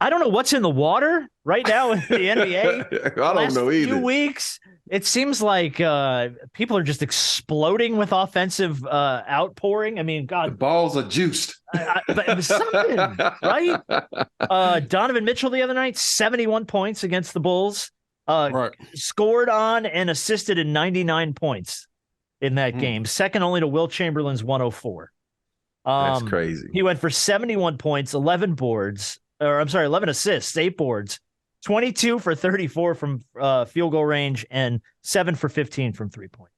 I don't know what's in the water right now in the NBA. I don't know either. Few weeks, it seems like people are just exploding with offensive outpouring. I mean, The God, balls are juiced. but it was something, right? Donovan Mitchell the other night, 71 points against the Bulls. Right. Scored on and assisted in 99 points in that game, second only to Will Chamberlain's 104. That's crazy. He went for 71 points, 11 boards, or I'm sorry, 11 assists, 8 boards, 22 for 34 from field goal range, and 7 for 15 from 3-point.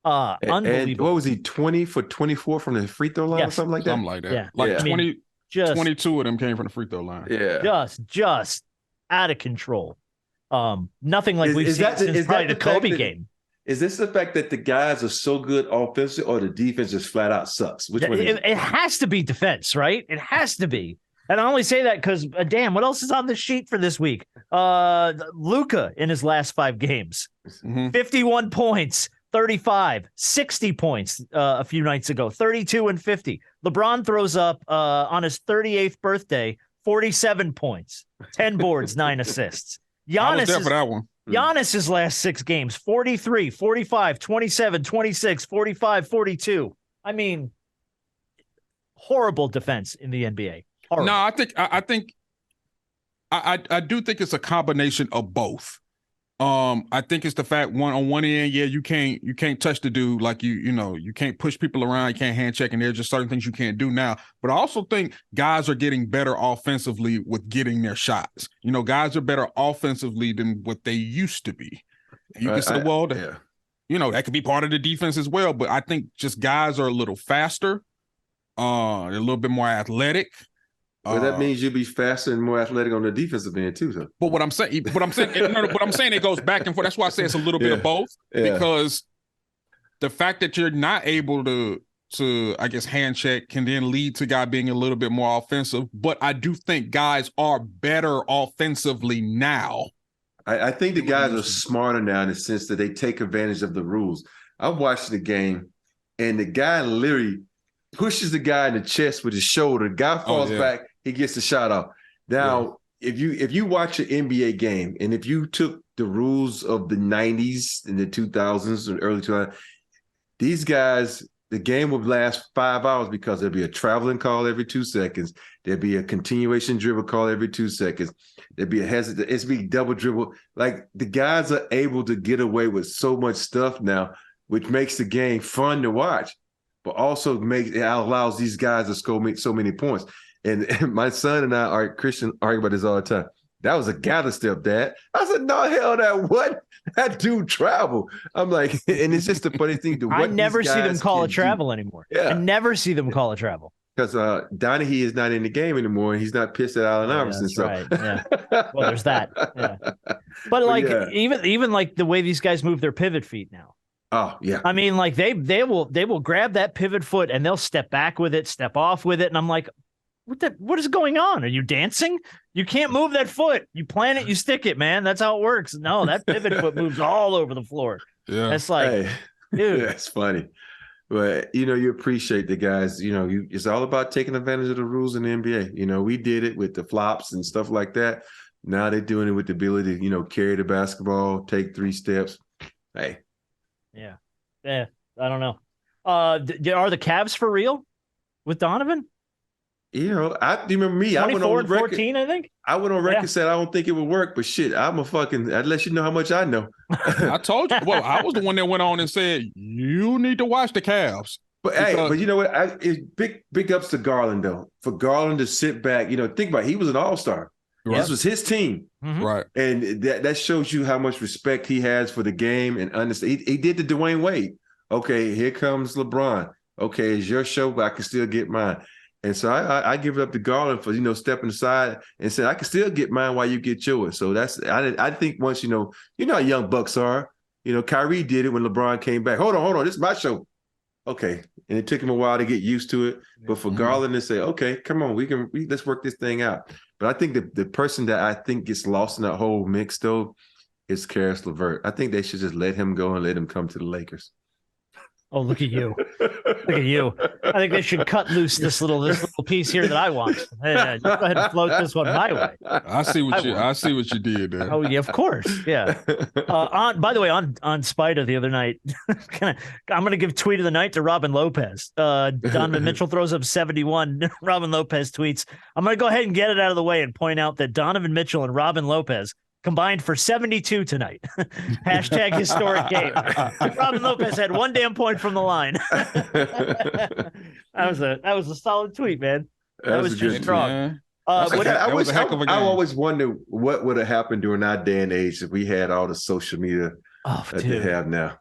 Unbelievable. And what was he, 20 for 24 from the free throw line or something like that? Something like that. Yeah. Like yeah. 20, I mean, just, 22 of them came from the free throw line. Yeah. Just out of control. Nothing like we've seen since probably the Kobe game. Is this the fact that the guys are so good offensively, or the defense just flat out sucks? Which one is it? It has to be defense, right? It has to be. And I only say that because, damn, what else is on the sheet for this week? Luka in his last 5 games, 51 points, 35, 60 points a few nights ago, 32 and 50. LeBron throws up on his 38th birthday, 47 points, 10 boards, 9 assists. I was there for that one. Giannis's last 6 games, 43, 45, 27, 26, 45, 42. I mean, horrible defense in the NBA. Horrible. No, I do think it's a combination of both. I think it's the fact on one end, you can't touch the dude, like you can't push people around, you can't hand check, and there's just certain things you can't do now. But I also think guys are getting better offensively with getting their shots. Guys are better offensively than what they used to be. You can say, that could be part of the defense as well. But I think just guys are a little faster, they're a little bit more athletic. Well, that means you'll be faster and more athletic on the defensive end too. So. But what I'm saying it goes back and forth. That's why I say it's a little bit of both, because the fact that you're not able to I guess hand check can then lead to guy being a little bit more offensive. But I do think guys are better offensively now. I think the guys are smarter now in the sense that they take advantage of the rules. I'm watching the game, and the guy literally pushes the guy in the chest with his shoulder. The guy falls back. He gets the shot off. Now, if you watch an NBA game, and if you took the rules of the 90s and the 2000s and early 2000s, these guys, the game would last 5 hours because there'd be a traveling call every 2 seconds. There'd be a continuation dribble call every 2 seconds. There'd be it's be double dribble. Like, the guys are able to get away with so much stuff now, which makes the game fun to watch, but also it allows these guys to score so many points. And my son and I, Christian, argue about this all the time. That was a gather step, Dad. I said, no, hell, that dude travel. I'm like, and it's just the funny thing. I never see them call it travel anymore. Yeah. I never see them call it travel. Because Donahue is not in the game anymore, and he's not pissed at Allen Iverson. So. Right. Yeah. Well, there's that. Yeah. But even like the way these guys move their pivot feet now. Oh, yeah. I mean, like they will grab that pivot foot and they'll step back with it, step off with it. And I'm like, what is going on? Are you dancing? You can't move that foot. You plant it, you stick it, man. That's how it works. No, that pivot foot moves all over the floor. Yeah. That's like, dude. That's funny. But, you appreciate the guys. It's all about taking advantage of the rules in the NBA. We did it with the flops and stuff like that. Now they're doing it with the ability to, carry the basketball, take 3 steps. Hey. Yeah. I don't know. Are the Cavs for real with Donovan? Do you remember me? 24 and 14, I think. I went on record and said I don't think it would work, but shit, I'd let you know how much I know. I told you. Well, I was the one that went on and said, you need to watch the Cavs. But you know what? It's big ups to Garland, though. For Garland to sit back, think about it, he was an all-star. Right. This was his team. Mm-hmm. Right. And that shows you how much respect he has for the game and understand. He did the Dwayne Wade. Okay, here comes LeBron. Okay, it's your show, but I can still get mine. And so I give it up to Garland for, stepping aside and saying, I can still get mine while you get yours. So I think once, you know how young Bucks are. Kyrie did it when LeBron came back. Hold on, this is my show. Okay. And it took him a while to get used to it. But for Garland to say, okay, come on, let's work this thing out. But I think the person that I think gets lost in that whole mix, though, is Karis LeVert. I think they should just let him go and let him come to the Lakers. Oh, look at you. Look at you. I think they should cut loose this little piece here that I want. Just go ahead and float this one my way. I see what you did there. Oh, yeah, of course. Yeah. By the way, on Spida the other night, I'm going to give tweet of the night to Robin Lopez. Donovan Mitchell throws up 71. Robin Lopez tweets, I'm going to go ahead and get it out of the way and point out that Donovan Mitchell and Robin Lopez combined for 72 tonight. Hashtag historic game. Robin Lopez had one damn point from the line. that was a solid tweet, man. That was just strong. I always wonder what would have happened during our day and age if we had all the social media that they have now.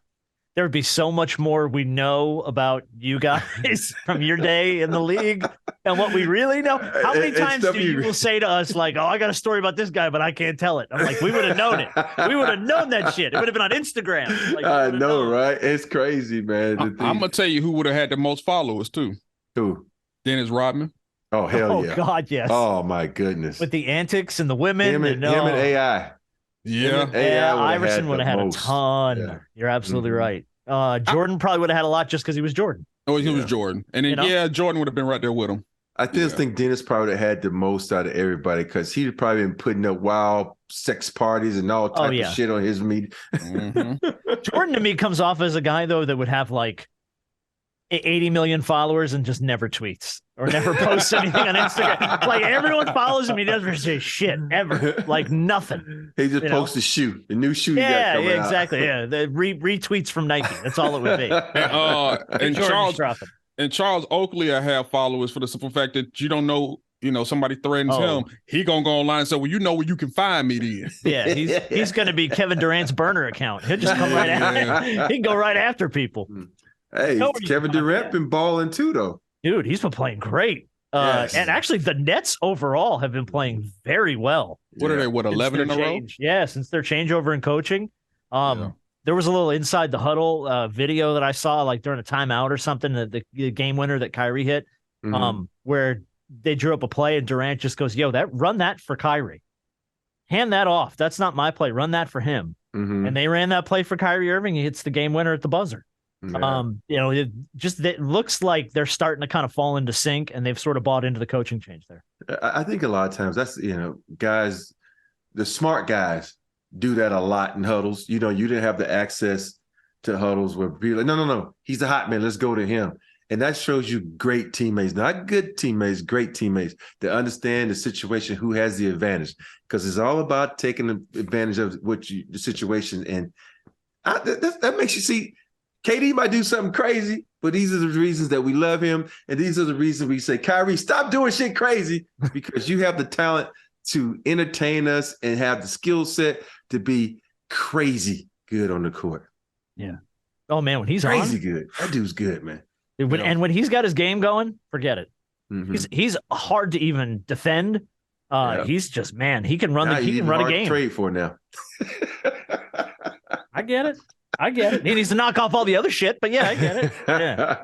There would be so much more we know about you guys from your day in the league and what we really know. How many times do you say to us, like, oh, I got a story about this guy, but I can't tell it? I'm like, we would have known it. We would have known that shit. It would have been on Instagram. Like, I know, right? It's crazy, man. I'm going to tell you who would have had the most followers, too. Who? Dennis Rodman. Oh, hell yeah. Oh, God, yes. Oh, my goodness. With the antics and the women. Him and AI. Yeah. Iverson would have had a ton. Yeah. You're absolutely right. Jordan probably would have had a lot just because he was Jordan. Oh, he was Jordan. And then, Jordan would have been right there with him. I just think Dennis probably would have had the most out of everybody because he'd probably been putting up wild sex parties and all type of shit on his media. Jordan, to me, comes off as a guy, though, that would have like 80 million followers and just never tweets or never posts anything on Instagram. Like, everyone follows him. He doesn't say shit ever. Like, nothing. He just posts the shoe, the new shoe. Yeah, exactly. Yeah. The retweets from Nike. That's all it would be. And Charles Oakley, I have followers for the simple fact that you don't know, somebody threatens him. He going to go online and say, well, you know where you can find me then. Yeah, he's going to be Kevin Durant's burner account. He'll just come right after. He can go right after people. Hey, Kevin Durant been balling too, though. Dude, he's been playing great. And actually, the Nets overall have been playing very well. What are they, 11 in a row? Yeah, since their changeover in coaching. There was a little inside the huddle video that I saw, like during a timeout or something, the game winner that Kyrie hit, where they drew up a play and Durant just goes, yo, run that for Kyrie. Hand that off. That's not my play. Run that for him. And they ran that play for Kyrie Irving. He hits the game winner at the buzzer. Yeah. It looks like they're starting to kind of fall into sync, and they've sort of bought into the coaching change there. I think a lot of times that's, guys, the smart guys do that a lot in huddles. You didn't have the access to huddles where people like, no, he's a hot man. Let's go to him. And that shows you great teammates, not good teammates, great teammates that understand the situation, who has the advantage, because it's all about taking advantage of the situation. And that makes you see. KD might do something crazy, but these are the reasons that we love him. And these are the reasons we say, Kyrie, stop doing shit crazy, because you have the talent to entertain us and have the skill set to be crazy good on the court. Yeah. Oh, man, when he's crazy good. That dude's good, man. And when he's got his game going, forget it. He's hard to even defend. He's just, man, he can run a game. Trade for now. I get it. He needs to knock off all the other shit, but yeah, I get it. Yeah.